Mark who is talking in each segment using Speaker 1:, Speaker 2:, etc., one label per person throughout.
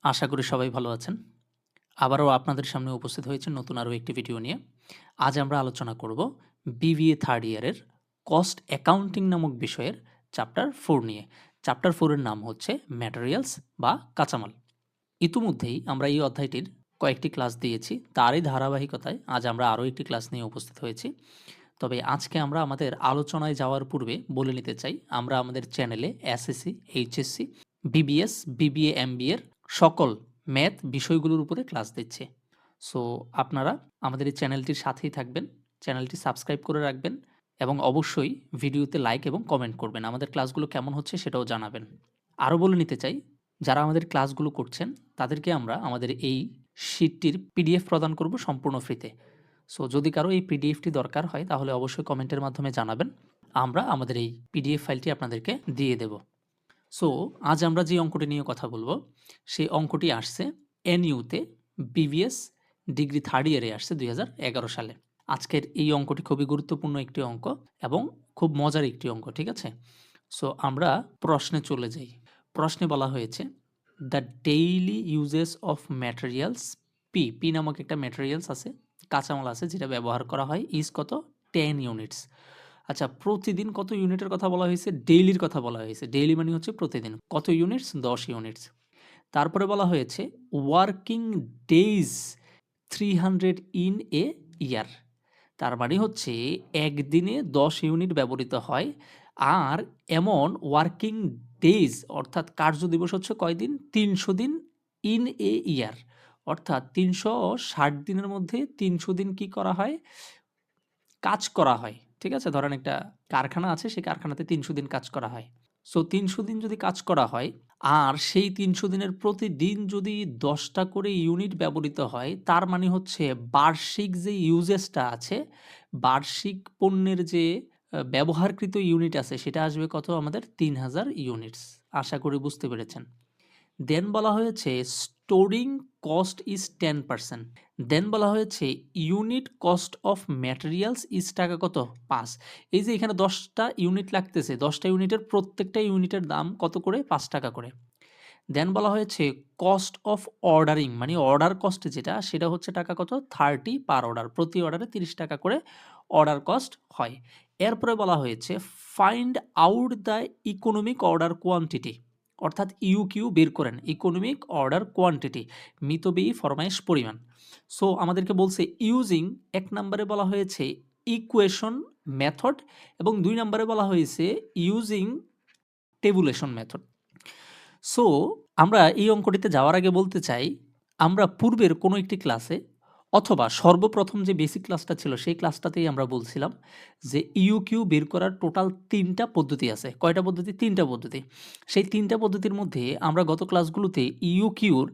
Speaker 1: আশা করি সবাই ভালো আছেন। আবারও আপনাদের সামনে উপস্থিত হয়েছি নতুন আরও একটি ভিডিও নিয়ে। আজ আমরা আলোচনা করব বিবিএ থার্ড ইয়ারের কস্ট অ্যাকাউন্টিং নামক বিষয়ের চ্যাপ্টার 4 নিয়ে। চ্যাপ্টার 4 এর নাম হচ্ছে ম্যাটেরিয়ালস বা কাঁচামাল। ইতিমধ্যেই আমরা এই অধ্যায়টির কয়েকটি ক্লাস দিয়েছি। তারই ধারাবাহিকতায় আজ আমরা আরও একটি ক্লাস নিয়ে উপস্থিত হয়েছি। তবে আজকে আমরা আমাদের আলোচনায় যাওয়ার পূর্বে বলে নিতে চাই, আমরা আমাদের চ্যানেলে এসএসসি, এইচএসসি, বিবিএস, বিবিএ, এমবিএর সকল ম্যাথ বিষয়গুলোর উপরে ক্লাস দিচ্ছি। সো আপনারা আমাদের এই চ্যানেলটির সাথেই থাকবেন, চ্যানেলটি সাবস্ক্রাইব করে রাখবেন এবং অবশ্যই ভিডিওতে লাইক এবং কমেন্ট করবেন। আমাদের ক্লাসগুলো কেমন হচ্ছে সেটাও জানাবেন। আরও বলে নিতে চাই, যারা আমাদের ক্লাসগুলো করছেন তাদেরকে আমরা আমাদের এই শিটটির পিডিএফ প্রদান করব সম্পূর্ণ ফ্রিতে। সো যদি কারো এই পিডিএফটি দরকার হয় তাহলে অবশ্যই কমেন্টের মাধ্যমে জানাবেন। আমরা আমাদের এই পিডিএফ ফাইলটি আপনাদেরকে দিয়ে দেব। সো আজ আমরা যে অঙ্কটি নিয়ে কথা বলবো সেই অঙ্কটি আসছে এনইউতে, বিবিএস ডিগ্রি থার্ড ইয়ারে আসছে 2011 সালে। আজকের এই অঙ্কটি খুবই গুরুত্বপূর্ণ একটি অঙ্ক এবং খুব মজার একটি অঙ্ক, ঠিক আছে? সো আমরা প্রশ্নে চলে যাই। প্রশ্নে বলা হয়েছে the daily uses of materials P নামক একটা ম্যাটেরিয়ালস আছে, কাঁচামাল আছে যেটা ব্যবহার করা হয় ইজ কত 10 ইউনিটস। আচ্ছা, প্রতিদিন কত ইউনিটের কথা বলা হয়েছে? ডেইলির কথা বলা হয়েছে। ডেইলি মানে হচ্ছে প্রতিদিন। কত ইউনিটস? 10 ইউনিটস। তারপরে বলা হয়েছে ওয়ার্কিং ডেইজ 300 ইন এ ইয়ার। তার মানে হচ্ছে একদিনে 10 ইউনিট ব্যবহৃত হয়। আর এমন ওয়ার্কিং ডেইজ অর্থাৎ কার্যদিবস হচ্ছে কয়দিন? 300 দিন ইন এ ইয়ার। অর্থাৎ 360 দিনের মধ্যে 300 দিন কি করা হয়? কাজ করা হয়। ঠিক আছে? ধরেন একটা কারখানা আছে, সেই কারখানাতে 300 দিন কাজ করা হয়। সো 300 দিন যদি কাজ করা হয় আর সেই 300 দিনের প্রতিদিন যদি 10 টা করে ইউনিট ব্যবহৃত হয়, তার মানে হচ্ছে বার্ষিক যে ইউজেসটা আছে, বার্ষিক পণ্যের যে ব্যবহারকৃত ইউনিট আছে সেটা আসবে কত আমাদের? 3000 ইউনিটস। আশা করি বুঝতে পেরেছেন। দেন বলা হয়েছে স্টোরিং কস্ট ইজ 10%। দেন বলা হয়েছে unit cost of materials is টাকা কত? 5। এই যে এখানে 10টা ইউনিট লাগতেছে, 10টা ইউনিটের প্রত্যেকটা ইউনিটের দাম কত করে? 5 টাকা করে। দেন বলা হয়েছে কস্ট অফ অর্ডারিং মানে অর্ডার কস্ট যেটা সেটা হচ্ছে টাকা কত? 30 পার অর্ডার। প্রতি অর্ডারে 30 টাকা করে অর্ডার কস্ট হয়। এরপরে বলা হয়েছে find out the economic order quantity, অর্থাৎ ইউকিউ বের করেন। ইকোনমিক অর্ডার কোয়ান্টিটি মিতব্যয়ী ফরমাইশ পরিমাণ। সো আমাদেরকে বলছে ইউজিং, 1 নম্বরে বলা হয়েছে ইকুয়েশন মেথড এবং 2 নম্বরে বলা হয়েছে ইউজিং টেবুলেশন মেথড। সো আমরা এই অঙ্কটিতে যাওয়ার আগে বলতে চাই, আমরা পূর্বের কোনো একটি ক্লাসে অথবা সর্বপ্রথম যে বেসিক ক্লাসটা ছিল সেই ক্লাসটাতেই আমরা বলছিলাম যে ইউকিউ বের করার টোটাল 3টা পদ্ধতি আছে। কয়টা পদ্ধতি? 3টা পদ্ধতি। সেই 3টা পদ্ধতির মধ্যে আমরা গত ক্লাসগুলোতে ইউকিউর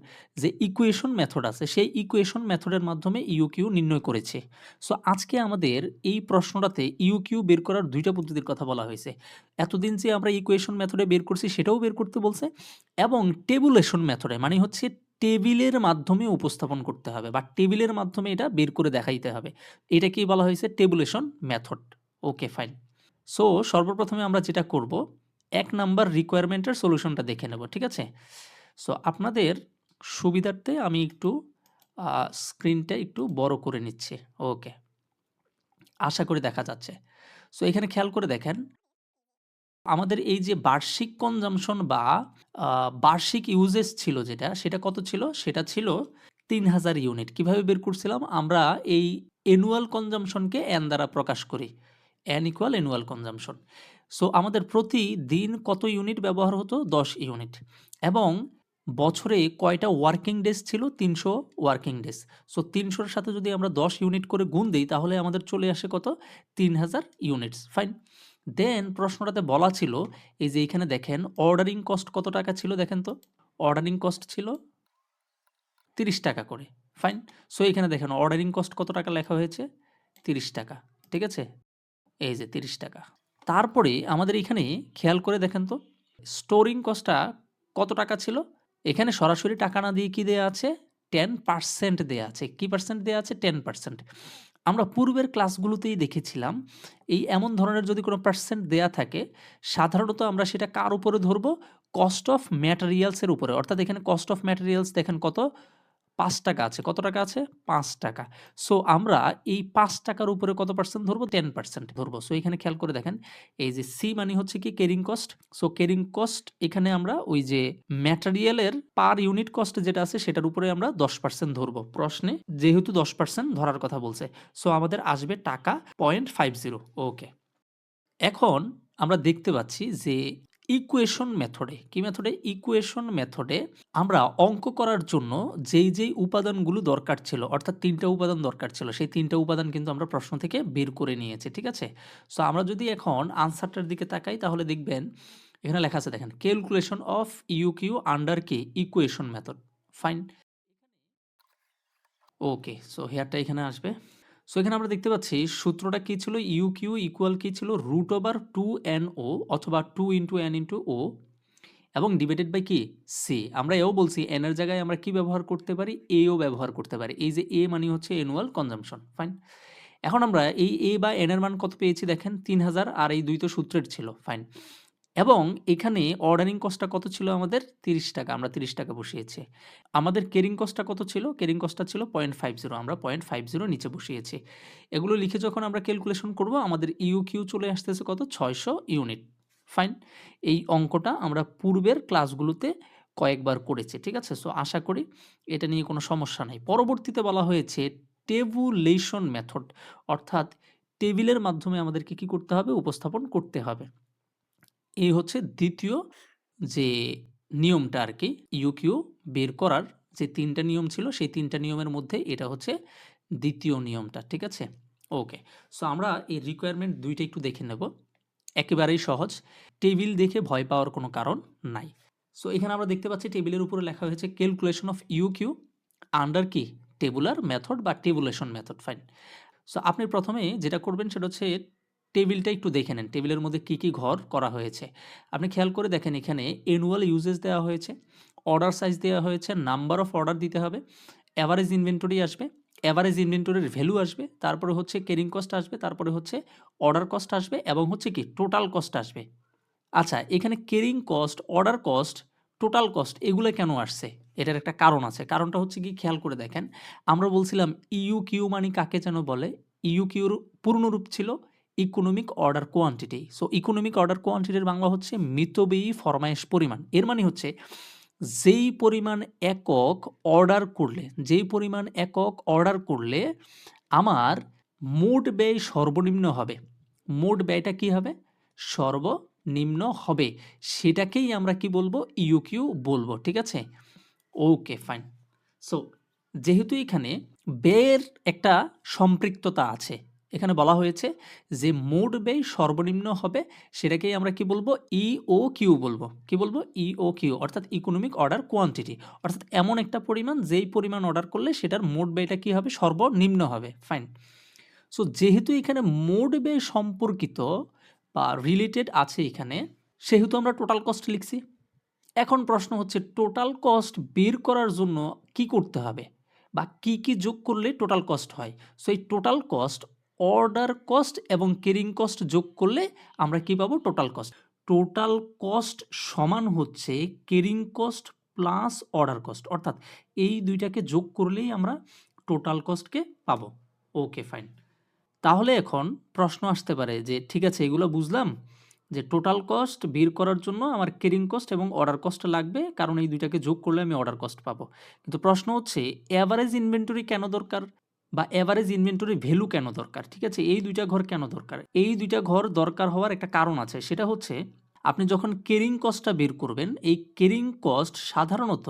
Speaker 1: যে ইকুয়েশন মেথড আছে সেই ইকুয়েশন মেথডের মাধ্যমে ইউকিউ নির্ণয় করেছি। সো আজকে আমাদের এই প্রশ্নটাতে ইউকিউ বের করার 2টা পদ্ধতির কথা বলা হয়েছে। এতদিন যে আমরা ইকুয়েশন মেথডে বের করছি সেটাও বের করতে বলছে এবং টেবুলেশন মেথডে মানে হচ্ছে টেবিলের মাধ্যমে উপস্থাপন করতে হবে বা টেবিলের মাধ্যমে এটা বের করে দেখাইতে হবে। এটাকেই বলা হয়েছে টেবুলেশন মেথড। ওকে, ফাইন। সো সর্বপ্রথমে আমরা যেটা করব, 1 নাম্বার রিকোয়ারমেন্টের সলিউশনটা দেখে নেব, ঠিক আছে? সো আপনাদের সুবিধার্থে আমি একটু স্ক্রিনটা একটু বড় করে নিচ্ছি। ওকে, আশা করি দেখা যাচ্ছে। সো এখানে খেয়াল করে দেখেন, আমাদের এই যে বার্ষিক কনজাম্পশন বা বার্ষিক ইউজেস ছিল যেটা, সেটা কত ছিল? সেটা ছিল 3000 ইউনিট। কিভাবে বের করছিলাম? আমরা এই অ্যানুয়াল কনজাম্পশনকে এন দ্বারা প্রকাশ করি। N equal annual consumption. So আমাদের প্রতিদিন কত ইউনিট ব্যবহার হতো? 10 ইউনিট। এবং বছরে কয়টা ওয়ার্কিং ডেজ ছিল? 300 ওয়ার্কিং ডেজ। সো 300 এর সাথে যদি আমরা 10 ইউনিট করে গুণ দেই তাহলে আমাদের চলে আসে কত? 3000 ইউনিটস। ফাইন। দেন প্রশ্নটাতে বলা ছিল, এই যে এখানে দেখেন অর্ডারিং কস্ট কত টাকা ছিল দেখেন তো? অর্ডারিং কস্ট ছিল 30 টাকা করে। ফাইন। সো এখানে দেখেন অর্ডারিং কস্ট কত টাকা লেখা হয়েছে? 30 টাকা। ঠিক আছে? এই যে 30 টাকা। তারপরে আমাদের এখানে খেয়াল করে দেখেন তো স্টোরিং কস্টটা কত টাকা ছিল? এখানে সরাসরি টাকা না দিয়ে কি দেয়া আছে? 10% দেয়া আছে। কি পার্সেন্ট দেয়া আছে? 10%। আমরা পূর্বের ক্লাসগুলোতেই দেখেছিলাম এই এমন ধরনের যদি কোনো পার্সেন্ট দেয়া থাকে সাধারণত আমরা সেটা কার উপরে ধরবো? কস্ট অফ ম্যাটেরিয়ালসের উপরে, অর্থাৎ এখানে কস্ট অফ ম্যাটেরিয়ালস দেখেন কত, ৳৫ আছে। কত টাকা আছে? ৳৫। সো আমরা এই ৳৫ র উপরে কত পার্সেন্ট ধরবো? 10% ধরবো। সো এখানে খেয়াল করে দেখেন, এই যে সি মানে হচ্ছে কি carrying cost. So carrying cost এখানে আমরা ওই যে ম্যাটেরিয়ালের পার ইউনিট কস্ট যেটা আছে সেটার উপরে আমরা 10% ধরবো। প্রশ্নে যেহেতু 10% ধরার কথা বলছে। সো আমাদের আসবে টাকা 0.50। ওকে। এখন আমরা দেখতে পাচ্ছি যে ইকুয়েশন মেথডে, কি মেথডে? ইকুয়েশন মেথডে আমরা অঙ্ক করার জন্য যেই উপাদানগুলো দরকার ছিল, অর্থাৎ ৩ টা উপাদান দরকার ছিল, সেই ৩ টা উপাদান কিন্তু আমরা প্রশ্ন থেকে বের করে নিয়েছি, ঠিক আছে? সো আমরা যদি এখন আনসারটার দিকে তাকাই তাহলে দেখবেন এখানে লেখা আছে, দেখেন ক্যালকুলেশন অফ ইউ আন্ডার কি ইকুয়েশন মেথড। ফাইন। ওকে, সো হেয়ারটা এখানে আসবে। সো এখানে আমরা দেখতে পাচ্ছি সূত্রটা কি ছিল? ইউ কিউ ইকুয়াল কি ছিল? √2NO অথবা 2 ইন্টু এন ইন্টু ও এবং ডিভাইডেড বাই কি? সি। আমরা এও বলছি এন এর জায়গায় আমরা কি ব্যবহার করতে পারি? এও ব্যবহার করতে পারি। এই যে এ মানে হচ্ছে অ্যানুয়াল কনজাম্পশন। ফাইন। এখন আমরা এই এ বা এন এর মান কত পেয়েছি দেখেন? ৩০০০, আর এই ২ তো সূত্রের ছিল। ফাইন। এবং এখানে অর্ডারিং কস্টটা কত ছিল আমাদের? ৳৩০। আমরা ৳৩০ বসিয়েছি। আমাদের ক্যারিং কস্টটা কত ছিল? ক্যারিং কস্টটা ছিল 0.50, আমরা 0.50 নিচে বসিয়েছি। এগুলো লিখে যখন আমরা ক্যালকুলেশন করব আমাদের ইউ/কিউ চলে আসতেছে কত? ৬০০ ইউনিট। ফাইন। এই অঙ্কটা আমরা পূর্বের ক্লাসগুলোতে কয়েকবার করেছি। ঠিক আছে? সো আশা করি এটা নিয়ে কোনো সমস্যা নাই। পরবর্তীতে বলা হয়েছে টেবুলেশন মেথড, অর্থাৎ টেবিলের মাধ্যমে আমাদেরকে কি করতে হবে? উপস্থাপন করতে হবে। এই হচ্ছে দ্বিতীয় যে নিয়মটা আরকি, ইউ/কিউ বের করার যে ৩ টা নিয়ম ছিল সেই ৩ টা নিয়মের মধ্যে এটা হচ্ছে দ্বিতীয় নিয়মটা। ঠিক আছে? ওকে। সো আমরা এই রিকোয়ারমেন্ট ২ টা একটু দেখে নেব। একেবারেই সহজ। টেবিল দেখে ভয় পাওয়ার কোনো কারণ নাই। সো এখানে আমরা দেখতে পাচ্ছি টেবিলের উপরে লেখা হয়েছে ক্যালকুলেশন অফ ইউ/কিউ আন্ডার কি? টেবুলার মেথড বা টেবুলেশন মেথড। ফাইন। সো আপনি ১ম এ যেটা করবেন সেটা হচ্ছে টেবিলটা একটু দেখে নেন। টেবিলের মধ্যে কি ঘর করা হয়েছে। আপনি খেয়াল করে দেখেন এখানে অ্যানুয়াল ইউজেস দেওয়া হয়েছে, অর্ডার সাইজ দেওয়া হয়েছে, নাম্বার অফ অর্ডার দিতে হবে, এভারেজ ইনভেন্টরি আসবে, এভারেজ ইনভেন্টরির ভ্যালু আসবে, তারপরে হচ্ছে ক্যারিং কস্ট আসবে, তারপরে হচ্ছে অর্ডার কস্ট আসবে এবং হচ্ছে কি টোটাল কস্ট আসবে। আচ্ছা, এখানে carrying cost, order cost, total cost এগুলো কেন আসছে? এটার একটা কারণ আছে। কারণটা হচ্ছে কি খেয়াল করে দেখেন। আমরা বলছিলাম ইউ/কিউ মানে কাকে যেন বলে? ইউ/কিউর পূর্ণরূপ ছিল economic order quantity. So economic order কোয়ান্টিটির বাংলা হচ্ছে মিতব্যয়ী ফরমায়েশ পরিমাণ। এর মানে হচ্ছে যেই পরিমাণ একক অর্ডার করলে, আমার মোট ব্যয় সর্বনিম্ন হবে। মোট ব্যয়টা কি হবে? সর্বনিম্ন হবে। সেটাকেই আমরা কি বলবো? ইউ/কিউ বলবো। ঠিক আছে? ওকে, ফাইন। সো যেহেতু এখানে ব্যয়ের একটা সম্পৃক্ততা আছে, এখানে বলা হয়েছে যে মোট ব্যয় সর্বনিম্ন হবে, সেটাকেই আমরা কি বলবো? ইও/কিউ বলবো। কি বলবো? ইও/কিউ, অর্থাৎ ইকোনমিক অর্ডার কোয়ান্টিটি। অর্থাৎ এমন একটা পরিমাণ যেই পরিমাণ অর্ডার করলে সেটার মোট ব্যয়টা কি হবে? সর্বনিম্ন হবে। ফাইন। সো যেহেতু এখানে মোট ব্যয় সম্পর্কিত বা রিলেটেড আছে এখানে, সেহেতু আমরা টোটাল কস্ট লিখছি। এখন প্রশ্ন হচ্ছে টোটাল কস্ট বের করার জন্য কি করতে হবে? বা কি যোগ করলে টোটাল কস্ট হয়? সো এই টোটাল কস্ট, অর্ডার কস্ট এবং ক্যারিং কস্ট যোগ করলে আমরা কি পাবো? Total cost. টোটাল কস্ট সমান হচ্ছে carrying cost plus order cost. অর্থাৎ এই ২ টাকে যোগ করলেই আমরা টোটাল কস্টকে পাবো। ওকে, ফাইন। তাহলে এখন প্রশ্ন আসতে পারে যে ঠিক আছে, এগুলো বুঝলাম যে টোটাল কস্ট বের করার জন্য আমার ক্যারিং কস্ট এবং অর্ডার কস্ট লাগবে, কারণ এই ২ টাকে যোগ করলে আমি অর্ডার কস্ট পাবো। কিন্তু প্রশ্ন হচ্ছে এভারেজ ইনভেন্টরি কেন দরকার? বা এভারেজ ইনভেন্টরি ভ্যালু কেন দরকার? ঠিক আছে? এই ২ টা ঘর কেন দরকার? এই ২ টা ঘর দরকার হওয়ার একটা কারণ আছে। সেটা হচ্ছে আপনি যখন ক্যারিং কস্টটা বের করবেন, এই ক্যারিং কস্ট সাধারণত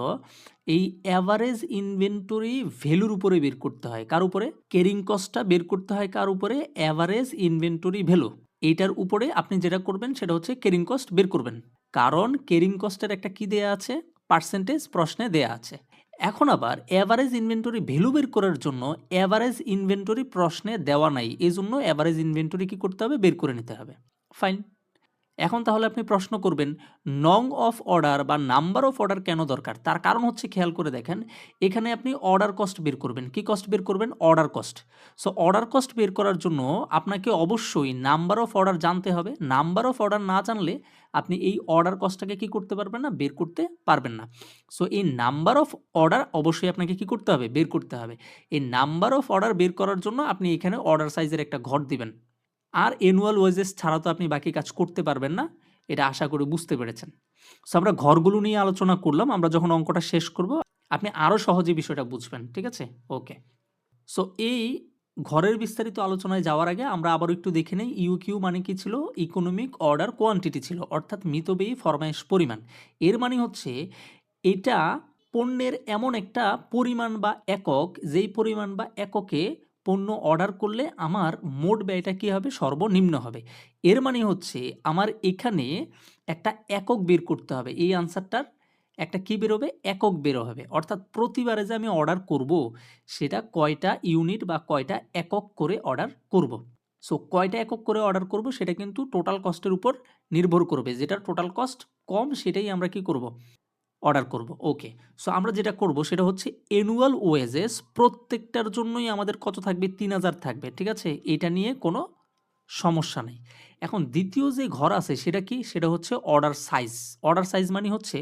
Speaker 1: এই এভারেজ ইনভেন্টরি ভ্যালুর উপরে বের করতে হয়। কার উপরে? ক্যারিং কস্টটা বের করতে হয় কার উপরে? Average inventory value. এইটার উপরে আপনি যেটা করবেন সেটা হচ্ছে ক্যারিং কস্ট বের করবেন। কারণ ক্যারিং কস্টের একটা কি দেয়া আছে? পার্সেন্টেজ প্রশ্নে দেয়া আছে। এখন আবার এভারেজ ইনভেন্টরি ভ্যালু বের করার জন্য এভারেজ ইনভেন্টরি প্রশ্নে দেওয়া নাই। এজন্য এভারেজ ইনভেন্টরি কি করতে হবে? বের করে নিতে হবে। ফাইন। এখন তাহলে আপনি প্রশ্ন করবেন নং অফ অর্ডার বা নাম্বার অফ অর্ডার কেন দরকার? তার কারণ হচ্ছে খেয়াল করে দেখেন, এখানে আপনি অর্ডার কস্ট বের করবেন। কি কস্ট বের করবেন? Order cost. So order cost বের করার জন্য আপনাকে অবশ্যই নাম্বার অফ অর্ডার জানতে হবে। নাম্বার অফ অর্ডার না জানলে আপনি এই অর্ডার কস্টটাকে কি করতে পারবেন না? বের করতে পারবেন না। সো এই নাম্বার অফ অর্ডার অবশ্যই আপনাকে কি করতে হবে? বের করতে হবে। এই নাম্বার অফ অর্ডার বের করার জন্য আপনি এখানে অর্ডার সাইজের একটা ঘর দিবেন। আর অ্যানুয়াল ওয়েজেস ছাড়া তো আপনি বাকি কাজ করতে পারবেন না। এটা আশা করি বুঝতে পেরেছেন। সো আমরা ঘরগুলো নিয়ে আলোচনা করলাম। আমরা যখন অঙ্কটা শেষ করব, আপনি আরো সহজে বিষয়টা বুঝবেন। ঠিক আছে? ওকে। সো এই ঘরের বিস্তারিত আলোচনায় যাওয়ার আগে আমরা আবারও একটু দেখে নেই ইউকিউ মানে কি ছিল? ইকোনমিক অর্ডার কোয়ান্টিটি ছিল, অর্থাৎ মিতব্যয়ী ফরমায়েশ পরিমাণ। এর মানে হচ্ছে এটা পণ্যের এমন একটা পরিমাণ বা একক, যেই পরিমাণ বা এককে পণ্য অর্ডার করলে আমার মোট ব্যয়টা কী হবে? সর্বনিম্ন হবে। এর মানে হচ্ছে আমার এখানে একটা একক বের করতে হবে। এই আনসারটার একটা কি বেরোবে? একক বেরো হবে। অর্থাৎ প্রতিবারে যে আমি অর্ডার করব, সেটা কয়টা ইউনিট বা কয়টা একক করে অর্ডার করব। সো কয়টা একক করে অর্ডার করব সেটা কিন্তু টোটাল কস্টের উপর নির্ভর করবে। যেটার টোটাল কস্ট কম সেটাই আমরা কি করব? অর্ডার করব। ওকে। সো আমরা যেটা করব সেটা হচ্ছে অ্যানুয়াল ওয়েজেস প্রত্যেকটার জন্যই আমাদের কত থাকবে? ৩,০০০ থাকবে। ঠিক আছে? এটা নিয়ে কোনো সমস্যা নেই। এখন দ্বিতীয় যে ঘর আছে সেটা কি? সেটা হচ্ছে অর্ডার সাইজ। অর্ডার সাইজ মানে হচ্ছে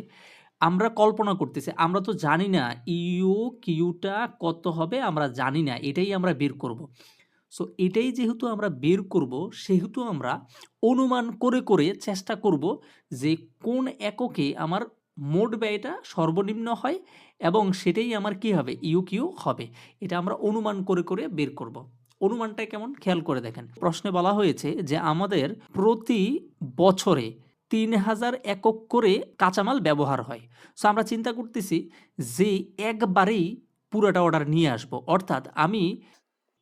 Speaker 1: আমরা কল্পনা করতেছি। আমরা তো জানি না ইউ কিউটা কত হবে, আমরা জানি না। এটাই আমরা বের করব। সো এটাই যেহেতু আমরা বের করব, সেহেতু আমরা অনুমান করে, করে চেষ্টা করব যে কোন এককে আমার মোট ব্যয়টা সর্বনিম্ন হয় এবং সেটাই আমার কি হবে? ইউকিউ হবে। এটা আমরা অনুমান করে, করে বের করব। অনুমানটা কেমন? খেয়াল করে দেখেন। প্রশ্নে বলা হয়েছে যে আমাদের প্রতি বছরে ৩,০০০ একক করে কাঁচামাল ব্যবহার হয়। সো আমরা চিন্তা করতেছি যে একবারেই পুরাটা অর্ডার নিয়ে আসবো। অর্থাৎ আমি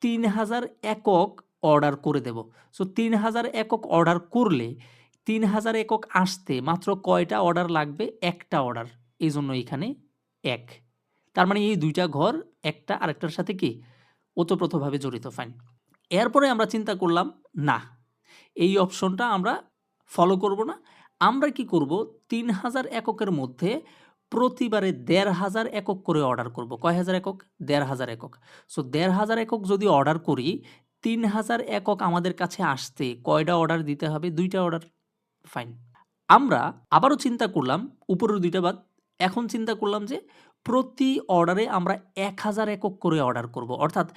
Speaker 1: ৩,০০০ একক অর্ডার করে দেব। সো ৩,০০০ একক অর্ডার করলে ৩,০০০ একক আসতে মাত্র কয়টা অর্ডার লাগবে? একটা অর্ডার। এজন্য এখানে ১। তার মানে এই ২ টা ঘর একটা আরেকটার সাথে কি? ওতপ্রোতভাবে জড়িত। ফাইন। এরপরে আমরা চিন্তা করলাম না, এই অপশনটা আমরা ফলো করব না। আমরা কি করব? ৩,০০০ এককের মধ্যে প্রতিবারে ১,৫০০ একক করে অর্ডার করব। কয় হাজার একক? ১,৫০০ একক। সো ১,৫০০ একক যদি অর্ডার করি, ৩,০০০ একক আমাদের কাছে আসতে কয়টা অর্ডার দিতে হবে? ২ টা অর্ডার। ফাইন। আমরা আবারও চিন্তা করলাম, উপরের ২ টা বাদ। এখন চিন্তা করলাম যে প্রতি অর্ডারে আমরা ১,০০০ একক করে অর্ডার করব। অর্থাৎ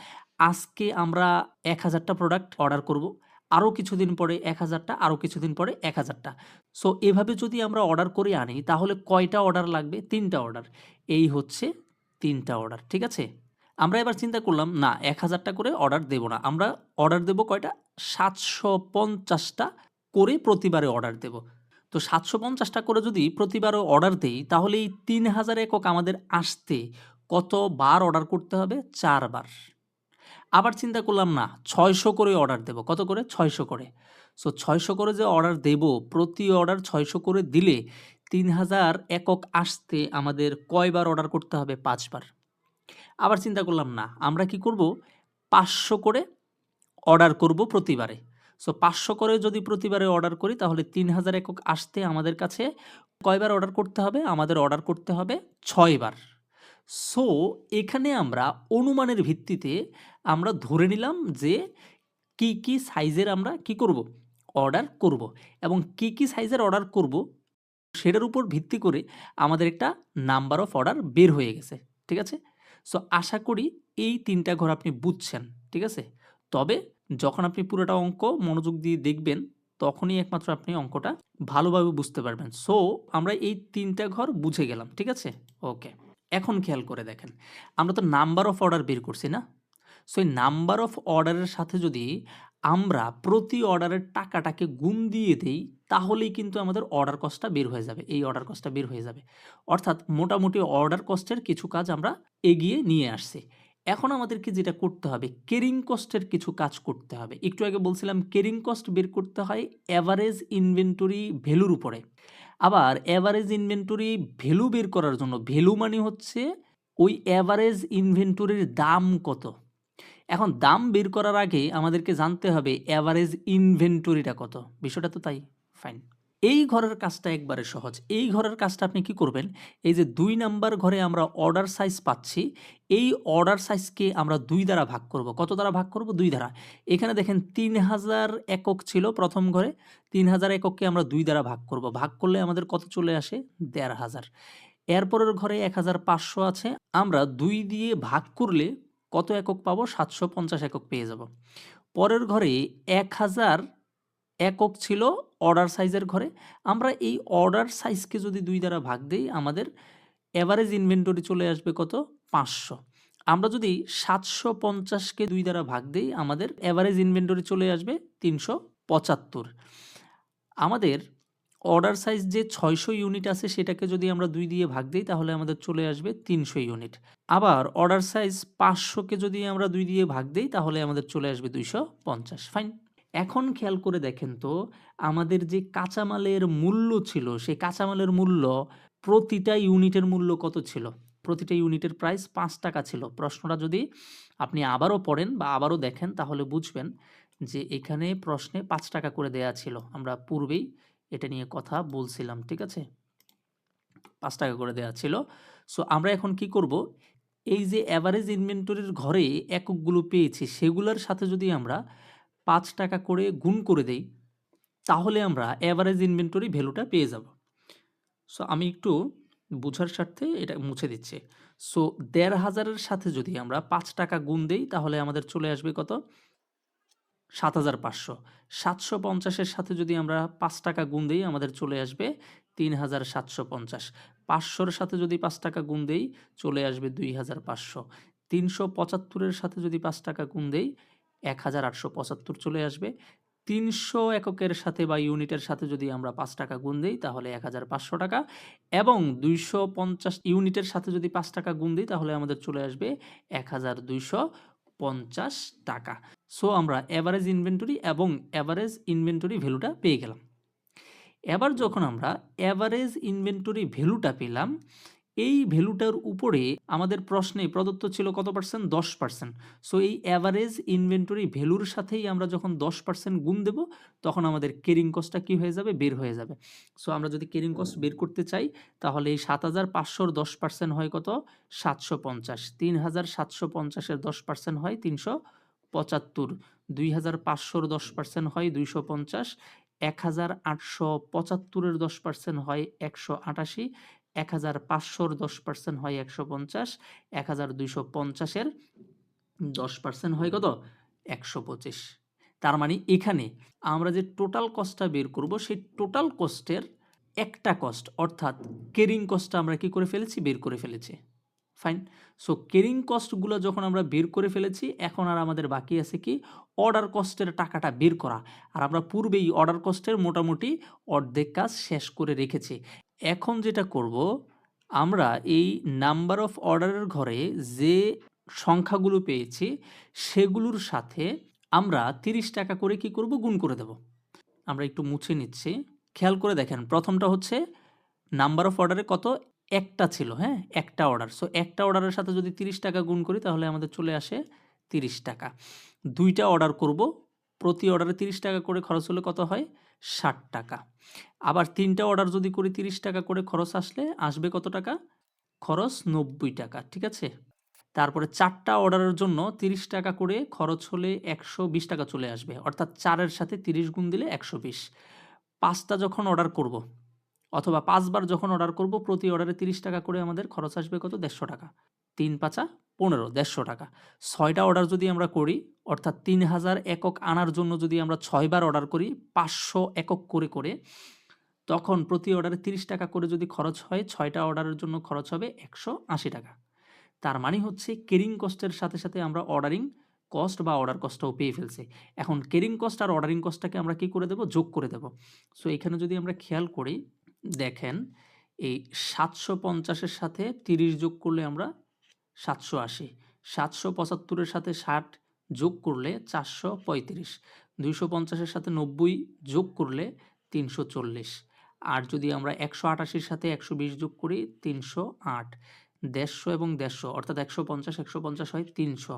Speaker 1: আজকে আমরা ১,০০০ টা প্রোডাক্ট অর্ডার করব। আরও কিছুদিন পরে ১,০০০ টা, আরও কিছুদিন পরে ১,০০০ টা। সো এভাবে যদি আমরা অর্ডার করে আনি তাহলে কয়টা অর্ডার লাগবে? ৩ টা অর্ডার। এই হচ্ছে ৩ টা অর্ডার। ঠিক আছে? আমরা এবার চিন্তা করলাম না, ১,০০০ টা করে অর্ডার দেব না। আমরা অর্ডার দেব কয়টা? ৭৫০ টা করে প্রতিবারে অর্ডার দেব। তো ৭৫০ টা করে যদি প্রতিবারও অর্ডার দেই তাহলে এই ৩,০০০ একক আমাদের আসতে কতবার অর্ডার করতে হবে? ৪ বার। আবার চিন্তা করলাম না, ৬০০ করে অর্ডার দেব। কত করে? ৬০০ করে। সো ৬০০ করে যে অর্ডার দেব, প্রতি অর্ডার ৬০০ করে দিলে ৩,০০০ একক আসতে আমাদের কয়বার অর্ডার করতে হবে? ৫ বার। আবার চিন্তা করলাম না, আমরা কি করব? ৫০০ করে অর্ডার করব প্রতিবারে। সো ৫০০ করে যদি প্রতিবারে অর্ডার করি তাহলে ৩,০০০ একক আসতে আমাদের কাছে কয়বার অর্ডার করতে হবে? আমাদের অর্ডার করতে হবে ৬ বার। সো এখানে আমরা অনুমানের ভিত্তিতে আমরা ধরে নিলাম যে কি, কি সাইজের আমরা কি করব? অর্ডার করব এবং কি, কি সাইজের অর্ডার করব সেটার উপর ভিত্তি করে আমাদের একটা নাম্বার অফ অর্ডার বের হয়ে গেছে। ঠিক আছে? সো আশা করি এই ৩ টা ঘর আপনি বুঝছেন। ঠিক আছে? তবে যখন আপনি পুরোটা অঙ্ক মনোযোগ দিয়ে দেখবেন, তখনই একমাত্র আপনি অঙ্কটা ভালোভাবে বুঝতে পারবেন। সো আমরা এই ৩ টা ঘর বুঝে গেলাম। ঠিক আছে? ওকে। এখন খেয়াল করে দেখেন। আমরা তো নাম্বার অফ অর্ডার বের করছি না? সো এই নাম্বার অফ অর্ডারের সাথে যদি আমরা প্রতি অর্ডারের টাকাটাকে গুণ দিয়ে দেই, তাহলেই কিন্তু আমাদের অর্ডার কস্টটা বের হয়ে যাবে। এই অর্ডার কস্টটা বের হয়ে যাবে। অর্থাৎ মোটামুটি অর্ডার কস্টের কিছু কাজ আমরা এগিয়ে নিয়ে আসছি। এখন আমাদেরকে যেটা করতে হবে, ক্যারিং কস্টের কিছু কাজ করতে হবে। একটু আগে বলছিলাম ক্যারিং কস্ট বের করতে হয় এভারেজ ইনভেন্টরি ভ্যালুর উপরে। আবার এভারেজ ইনভেন্টরি ভ্যালু বের করার জন্য, ভ্যালু মানে হচ্ছে ওই এভারেজ ইনভেন্টরির দাম কত। এখন দাম বের করার আগে আমাদেরকে জানতে হবে এভারেজ ইনভেন্টরিটা কত। বিষয়টা তো তাই? ফাইন। এই ঘরের কাজটা একবারে সহজ। এই ঘরের কাজটা আপনি কি করবেন? এই যে ২ নাম্বার ঘরে আমরা অর্ডার সাইজ পাচ্ছি, এই অর্ডার সাইজকে আমরা ২ দ্বারা ভাগ করব। কত দ্বারা ভাগ করব? ২ দ্বারা। এখানে দেখেন ৩০০০ একক ছিল প্রথম ঘরে। ৩০০০ একককে আমরা ২ দ্বারা ভাগ করব। ভাগ করলে আমাদের কত চলে আসে? ১৫০০। এরপরের ঘরে ১৫০০ আছে। আমরা ২ দিয়ে ভাগ করলে কত একক পাবো? ৭৫০ একক পেয়ে যাব। পরের ঘরে ১০০০ একক ছিল অর্ডার সাইজের ঘরে। আমরা এই অর্ডার সাইজকে যদি ২ দ্বারা ভাগ দেই আমাদের এভারেজ ইনভেন্টরি চলে আসবে কত? ৫০০। আমরা যদি ৭৫০ কে ২ দ্বারা ভাগ দেই আমাদের এভারেজ ইনভেন্টরি চলে আসবে ৩৭৫। আমাদের অর্ডার সাইজ যে ৬০০ ইউনিট আছে সেটাকে যদি আমরা ২ দিয়ে ভাগ দেই তাহলে আমাদের চলে আসবে ৩০০ ইউনিট। আবার অর্ডার সাইজ ৫০০ কে যদি আমরা ২ দিয়ে ভাগ দেই তাহলে আমাদের চলে আসবে ২৫০। ফাইন। এখন খেয়াল করে দেখেন তো আমাদের যে কাঁচামালের মূল্য ছিল সেই কাঁচামালের মূল্য প্রতিটা ইউনিটের মূল্য কত ছিল? প্রতিটা ইউনিটের প্রাইস ৫ টাকা ছিল। প্রশ্নটা যদি আপনি আবারও পড়েন বা আবারও দেখেন তাহলে বুঝবেন যে এখানে প্রশ্নে ৫ টাকা করে দেয়া ছিল। আমরা পূর্বেই এটা নিয়ে কথা বলছিলাম। ঠিক আছে? ৫ টাকা করে দেয়া ছিল। সো আমরা এখন কি করব? এই যে এভারেজ ইনভেন্টরির ঘরে এককগুলো পেয়েছি সেগুলোর সাথে যদি আমরা ৫ টাকা করে গুণ করে দেই তাহলে আমরা এভারেজ ইনভেন্টরি ভ্যালুটা পেয়ে যাব। সো আমি একটু বুঝার স্বার্থে এটা মুছে দিচ্ছি। সো ১৫০০ এর সাথে যদি আমরা ৫ টাকা গুণ দেই তাহলে আমাদের চলে আসবে কত? ৭৫০০। ৭৫০ এর সাথে যদি আমরা ৫ টাকা গুণ দেই আমাদের চলে আসবে ৩৭৫০। ৫০০ এর সাথে যদি ৫ টাকা গুণ দেই চলে আসবে ২৫০০। ৩৭৫ এর সাথে যদি ৫ টাকা গুণ দেই ১৮৭৫ চলে আসবে। ৩০০ এককের সাথে বা ইউনিটের সাথে যদি আমরা ৫ টাকা গুণ দেই তাহলে ১৫০০ টাকা এবং ২৫০ ইউনিটের সাথে যদি ৫ টাকা গুণ দেই তাহলে আমাদের চলে আসবে ১২৫০ টাকা। সো আমরা এভারেজ ইনভেন্টরি এবং এভারেজ ইনভেন্টরি ভ্যালুটা পেয়ে গেলাম। এবার যখন আমরা এভারেজ ইনভেন্টরি ভ্যালুটা পেলাম, এই ভ্যালুটার উপরে আমাদের প্রশ্নে প্রদত্ত ছিল কত পার্সেন্ট? ১০%। সো এই এভারেজ ইনভেন্টরি ভ্যালুর সাথেই আমরা যখন ১০% গুণ দেব, তখন আমাদের ক্যারিং কস্টটা কি হয়ে যাবে? বের হয়ে যাবে। সো আমরা যদি ক্যারিং কস্ট বের করতে চাই, তাহলে এই ৭৫০০ র ১০% হয় কত? ৭৫০। ৩৭৫০ এর ১০% হয় ৩৭৫। ২৫০০ র ১০% হয় ২৫০। ১৮৭৫ এর ১০% হয় ১৮৮। ১৫০০ র ১০% হয় ১৫০। ১২৫০ এর ১০% হয় কত? ১২৫। তার মানে এখানে আমরা যে টোটাল কস্টটা বের করব সেই টোটাল কস্টের একটা কস্ট অর্থাৎ ক্যারিং কস্টটা আমরা কি করে ফেলেছি? বের করে ফেলেছি। ফাইন। সো ক্যারিং কস্টগুলো যখন আমরা বের করে ফেলেছি এখন আর আমাদের বাকি আছে কি? অর্ডার কস্টের টাকাটা বের করা। আর আমরা পূর্বেই অর্ডার কস্টের মোটামুটি অর্ধেক কাজ শেষ করে রেখেছি। এখন যেটা করব আমরা এই নাম্বার অফ অর্ডারের ঘরে যে সংখ্যাগুলো পেয়েছি সেগুলোর সাথে আমরা ৩০ টাকা করে কি করব? গুণ করে দেব। আমরা একটু মুছে নিচ্ছি। খেয়াল করে দেখেন প্রথমটা হচ্ছে নাম্বার অফ অর্ডারে কত? একটা ছিল, হ্যাঁ? একটা অর্ডার। সো একটা অর্ডারের সাথে যদি ৩০ টাকা গুণ করি তাহলে আমাদের চলে আসে ৩০ টাকা। ২ টা অর্ডার করব। প্রতি অর্ডারে ৩০ টাকা করে খরচ হলে কত হয়? ৬০ টাকা। আবার ৩ টা অর্ডার যদি করি ৩০ টাকা করে খরচ আসবে কত টাকা? খরচ ৯০ টাকা। ঠিক আছে? তারপরে ৪ টা অর্ডারের জন্য ৩০ টাকা করে খরচ হলে ১২০ টাকা চলে আসবে। অর্থাৎ ৪ এর সাথে ৩০ গুণ দিলে ১২০। ৫ টা যখন অর্ডার করব অথবা ৫ বার যখন অর্ডার করব প্রতি অর্ডারে ৩০ টাকা করে আমাদের খরচ আসবে কত? ১৫০ টাকা। ৩ ৫ ১৫, ১৫০ টাকা। ৬ টা অর্ডার যদি আমরা করি অর্থাৎ ৩০০০ একক আনার জন্য যদি আমরা ৬ বার অর্ডার করি ৫০০ একক করে, তখন প্রতি অর্ডারে ৩০ টাকা করে যদি খরচ হয় ৬ টা অর্ডারের জন্য খরচ হবে ১৮০ টাকা। তার মানে হচ্ছে ক্যারিং কস্টের সাথে আমরা অর্ডারিং কস্ট বা অর্ডার কস্টটাও পেয়ে ফেলছি। এখন ক্যারিং কস্ট আর অর্ডারিং কস্টটাকে আমরা কি করে দেব? যোগ করে দেব। সো এখানে যদি আমরা খেয়াল করি দেখেন এই ৭৫০ এর সাথে ৩০ যোগ করলে আমরা ৭৮০। ৭৭৫ এর সাথে ৬০ যোগ করলে ৪৩৫। ২৫০ এর সাথে ৯০ যোগ করলে ৩৪০। আর যদি আমরা ১৮৮ এর সাথে ১২০ যোগ করি ৩০৮। ১৫০ এবং ১৫০ অর্থাৎ ১৫০ হয় ৩০০।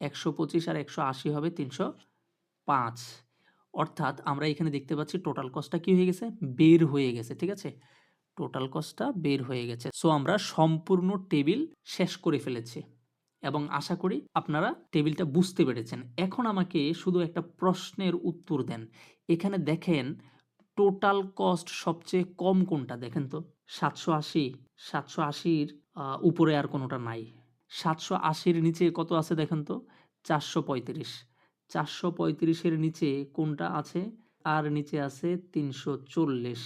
Speaker 1: ১২৫ আর ১৮০ হবে ৩০৫। অর্থাৎ আমরা এখানে দেখতে পাচ্ছি টোটাল কস্টটা কি হয়ে গেছে? বের হয়ে গেছে। ঠিক আছে? টোটাল কস্টটা বের হয়ে গেছে। সো আমরা সম্পূর্ণ টেবিল শেষ করে ফেলেছি এবং আশা করি আপনারা টেবিলটা বুঝতে পেরেছেন। এখন আমাকে শুধু একটা প্রশ্নের উত্তর দেন। এখানে দেখেন টোটাল কস্ট সবচেয়ে কম কোনটা দেখেন তো? ৭৮০, ৭৮০ র উপরে আর কোনোটা নাই। ৭৮০ র নিচে কত আছে দেখেন তো? ৪৩৫। ৪৩৫ এর নিচে কোনটা আছে? আর নিচে আছে ৩৪০,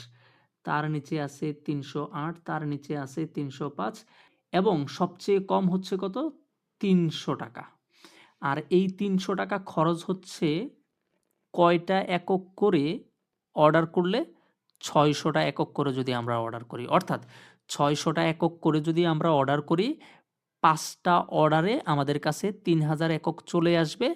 Speaker 1: তার নিচে আছে ৩০৮, তার নিচে আছে ৩০৫ এবং সবচেয়ে কম হচ্ছে কত? ৳৩০০। আর এই ৳৩০০ খরচ হচ্ছে কয়টা একক করে অর্ডার করলে? ৬০০ টা একক করে যদি আমরা অর্ডার করি। অর্থাৎ ৬০০ টা একক করে যদি আমরা অর্ডার করি, ৫ টা অর্ডারে আমাদের কাছে ৩,০০০ একক চলে আসবে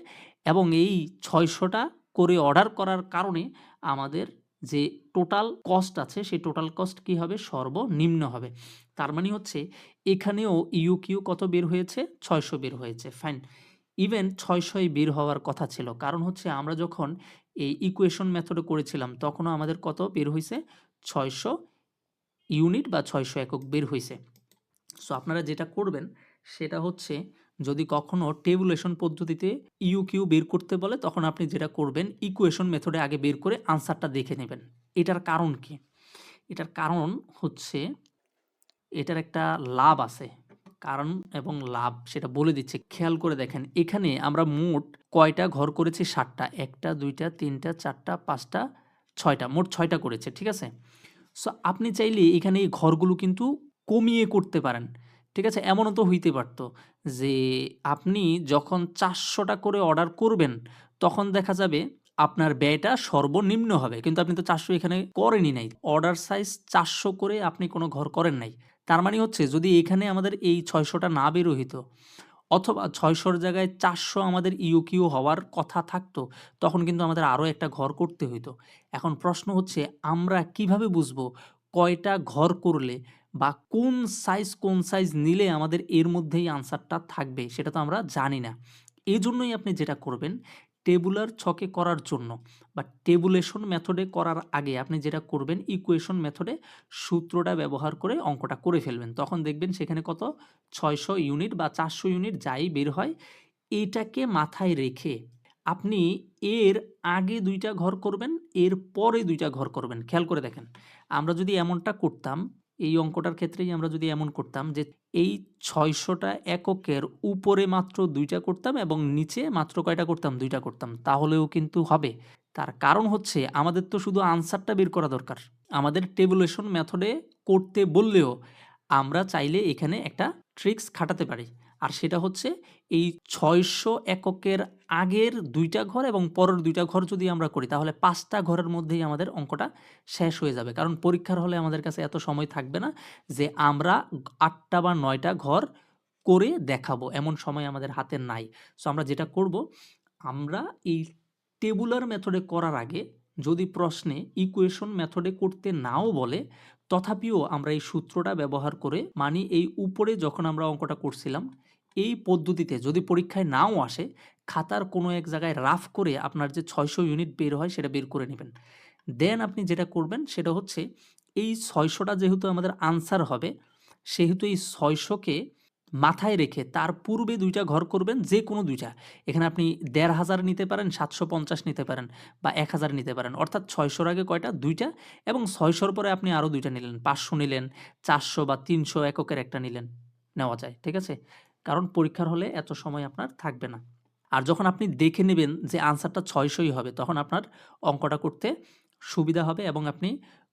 Speaker 1: এবং এই ৬০০ টা করে অর্ডার করার কারণে আমাদের যে টোটাল কস্ট আছে, সেই টোটাল কস্ট কি হবে? সর্বনিম্ন হবে। তার মানে হচ্ছে এখানেও ইউকিউ কত বের হয়েছে? ৬০০ বের হয়েছে। ফাইন। ইভেন ৬০০ ই বের হওয়ার কথা ছিল। কারণ হচ্ছে আমরা যখন এই ইকুয়েশন মেথডে করেছিলাম তখনও আমাদের কত বের হইছে? ৬০০ ইউনিট বা ৬০০ একক বের হইছে। সো আপনারা যেটা করবেন সেটা হচ্ছে যদি কখনো টেবুলেশন পদ্ধতিতে ইউকিউ বের করতে বলে তখন আপনি যেটা করবেন ইকুয়েশন মেথডে আগে বের করে আনসারটা দেখে নেবেন। এটার কারণ কি? এটার কারণ হচ্ছে এটার একটা লাভ আছে। কারণ এবং লাভ সেটা বলে দিচ্ছি। খেয়াল করে দেখেন এখানে আমরা মোট কয়টা ঘর করেছি? ৭ টা। ১ টা, ২ টা, ৩ টা, ৪ টা, ৫ টা, ৬ টা। মোট ৬ টা করেছে। ঠিক আছে? সো আপনি চাইলে এখানে এই ঘরগুলো কিন্তু কমিয়ে করতে পারেন। ঠিক আছে? এমনও তো হইতে পারত যে আপনি যখন ৪০০ টা করে অর্ডার করবেন তখন দেখা যাবে আপনার ব্যয়টা সর্বনিম্ন হবে। কিন্তু আপনি তো ৪০০ এখানে করেনই নাই। অর্ডার সাইজ ৪০০ করে আপনি কোনো ঘর করেন নাই। তার মানে হচ্ছে যদি এখানে আমাদের এই ৬০০ টা না বের হইতো অথবা ৬০০ র জায়গায় ৪০০ আমাদের ইউকিউ হওয়ার কথা থাকতো, তখন কিন্তু আমাদের আরও একটা ঘর করতে হইতো। এখন প্রশ্ন হচ্ছে আমরা কিভাবে বুঝবো কয়টা ঘর করলে বা কোন সাইজ নিলে আমাদের এর মধ্যেই আনসারটা থাকবে সেটা তো আমরা জানি না। এজন্যই আপনি যেটা করবেন টেবুলার ছকে করার জন্য বা টেবুলেশন মেথডে করার আগে আপনি যেটা করবেন ইকুয়েশন মেথডে সূত্রটা ব্যবহার করে অঙ্কটা করে ফেলবেন। তখন দেখবেন সেখানে কত ৬০০ ইউনিট বা ৪০০ ইউনিট যাই বের হয়, এটাকে মাথায় রেখে আপনি এর আগে ২ টা ঘর করবেন, এর পরে ২ টা ঘর করবেন। খেয়াল করে দেখেন। আমরা যদি এমনটা করতাম, এই অঙ্কটার ক্ষেত্রেই আমরা যদি এমন করতাম যে এই ৬০০ টা এককের উপরে মাত্র ২ টা করতাম এবং নিচে মাত্র কয়টা করতাম? ২ টা করতাম। তাহলেও কিন্তু হবে। তার কারণ হচ্ছে আমাদের তো শুধু আনসারটা বের করা দরকার। আমাদের টেবুলেশন মেথডে করতে বললেও আমরা চাইলে এখানে একটা ট্রিক্স খাটাতে পারি। আর সেটা হচ্ছে এই ৬০০ এককের আগের ২ টা ঘর এবং পরের ২ টা ঘর যদি আমরা করি তাহলে ৫ টা ঘরের মধ্যেই আমাদের অঙ্কটা শেষ হয়ে যাবে। কারণ পরীক্ষার হলে আমাদের কাছে এত সময় থাকবে না যে আমরা ৮ টা বা ৯ টা ঘর করে দেখাবো। এমন সময় আমাদের হাতে নাই। সো আমরা যেটা করব, আমরা এই টেবুলার মেথডে করার আগে যদি প্রশ্নে ইকুয়েশন মেথডে করতে নাও বলে, তথাপিও আমরা এই সূত্রটা ব্যবহার করে মানি এই উপরে যখন আমরা অঙ্কটা করছিলাম, এই পদ্ধতিতে যদি পরীক্ষায় নাও আসে, খাতার কোনো এক জায়গায় রাফ করে আপনার যে ৬০০ ইউনিট বের হয় সেটা বের করে নিবেন। দেন আপনি যেটা করবেন সেটা হচ্ছে এই ৬০০ টা যেহেতু আমাদের আনসার হবে, সেহেতু এই ৬০০ কে মাথায় রেখে তার পূর্বে ২ টা ঘর করবেন যেকোনো ২ টা। এখানে আপনি ১৫০০ নিতে পারেন, ৭৫০ নিতে পারেন বা ১০০০ নিতে পারেন। অর্থাৎ ৬০০ র আগে কয়টা? ২ টা এবং ৬০০ র পরে আপনি আরও ২ টা নিলেন। ৫০০ নিলেন, ৪০০ বা ৩০০ এককের একটা নিলেন। নেওয়া যায়। ঠিক আছে? কারণ পরীক্ষার হলে এত সময় আপনার থাকবে না। আর যখন আপনি দেখে নেবেন যে আনসারটা ৬০০ ই হবে তখন আপনার অঙ্কটা করতে সুবিধা হবে এবং আপনি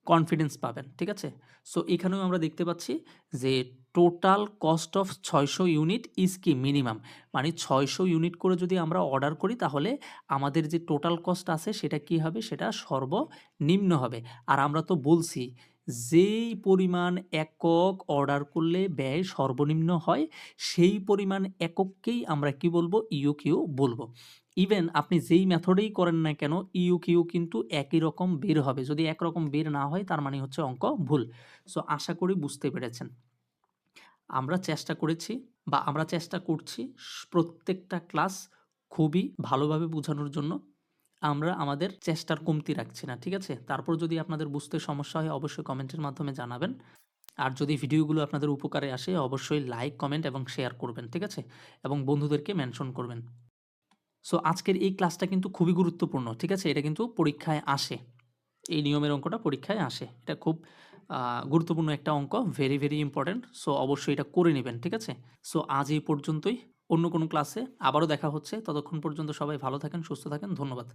Speaker 1: কনফিডেন্স পাবেন। ঠিক আছে? সো এখানেও আমরা দেখতে পাচ্ছি যে total cost of ৬০০ unit is কি মিনিমাম। মানে ৬০০ ইউনিট করে যদি আমরা অর্ডার করি তাহলে আমাদের যে টোটাল কস্ট আছে সেটা কি হবে? সেটা সর্বনিম্ন হবে। আর আমরা তো বলছি যেই পরিমাণ একক অর্ডার করলে ব্যয় সর্বনিম্ন হয় সেই পরিমাণ একককেই আমরা কি বলবো? ইউকিউ বলবো। ইভেন আপনি যেই মেথডেই করেন না কেন ইউকিউ কিন্তু একই রকম বের হবে। যদি একরকম বের না হয় তার মানে হচ্ছে অঙ্ক ভুল। সো আশা করি বুঝতে পেরেছেন। আমরা চেষ্টা করেছি বা আমরা চেষ্টা করছি প্রত্যেকটা ক্লাস খুবই ভালোভাবে বোঝানোর জন্য। আমরা আমাদের চেষ্টার কমতি রাখছি না, ঠিক আছে? তারপর যদি আপনাদের বুঝতে সমস্যা হয় অবশ্যই কমেন্টের মাধ্যমে জানাবেন। আর যদি ভিডিওগুলো আপনাদের উপকারে আসে অবশ্যই লাইক, কমেন্ট এবং শেয়ার করবেন, ঠিক আছে? এবং বন্ধুদেরকে মেনশন করবেন। সো আজকের এই ক্লাসটা কিন্তু খুবই গুরুত্বপূর্ণ, ঠিক আছে? এটা কিন্তু পরীক্ষায় আসে। এই নিয়মের অঙ্কটা পরীক্ষায় আসে। এটা খুব গুরুত্বপূর্ণ একটা অঙ্ক। Very, very important. সো অবশ্যই এটা করে নিবেন, ঠিক আছে? সো আজ এই পর্যন্তই। অন্য কোনো ক্লাসে আবারও দেখা হচ্ছে। ততক্ষণ পর্যন্ত সবাই ভালো থাকেন, সুস্থ থাকেন। ধন্যবাদ।